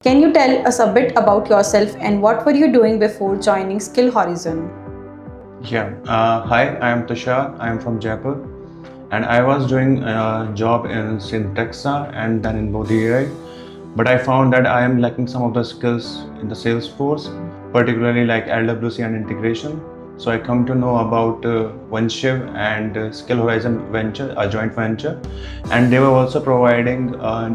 Can you tell us a bit about yourself and what were you doing before joining Skill Horizon? Hi, I am Tushar. I am from Jaipur, and I was doing a job in Syntexa and then in Bodhi AI. But I found that I am lacking some of the skills in the Salesforce, particularly like LWC and integration. So I come to know about OneShift and Skill Horizon venture, a joint venture, and they were also providing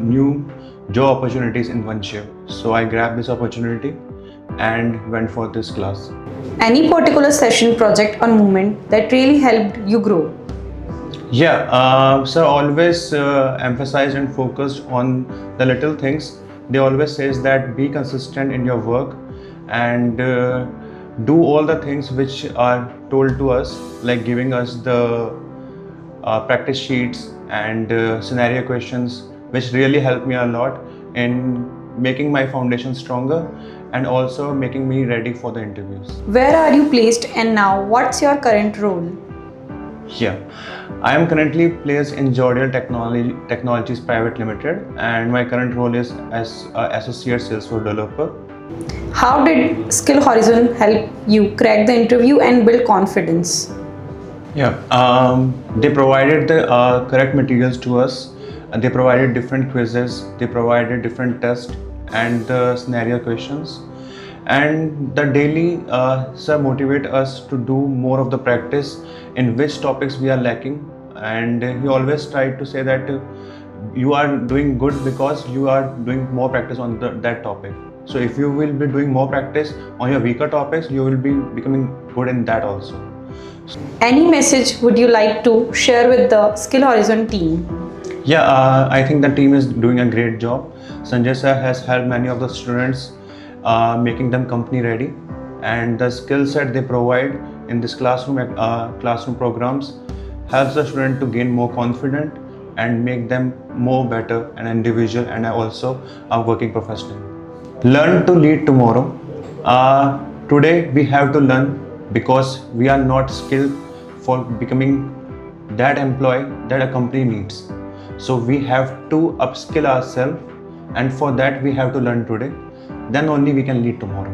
new job opportunities in OneShift. So I grabbed this opportunity and went for this class. Any particular session, project, or movement that really helped you grow? So always emphasized and focused on the little things. They always says that be consistent in your work and do all the things which are told to us, like giving us the practice sheets and scenario questions, which really helped me a lot in making my foundation stronger and also making me ready for the interviews. Where are you placed and now what's your current role? I am currently placed in Jordial Technologies Private Limited, and my current role is as associate Salesforce developer. How did Skill Horizon help you crack the interview and build confidence? They provided the correct materials to us. They provided different quizzes. They provided different tests and the scenario questions. And the daily sir motivate us to do more of the practice in which topics we are lacking. And he always tried to say that you are doing good because you are doing more practice on that topic. So if you will be doing more practice on your weaker topics, you will be becoming good in that also. Any message would you like to share with the Skill Horizon team? I think the team is doing a great job. Sanjay sir has helped many of the students, making them company ready, and the skill set they provide in this classroom programs helps the student to gain more confidence and make them more better an individual and also a working professional. Learn to lead tomorrow. Today we have to learn because we are not skilled for becoming that employee that a company needs. So we have to upskill ourselves, and for that we have to learn today. Then only we can lead tomorrow.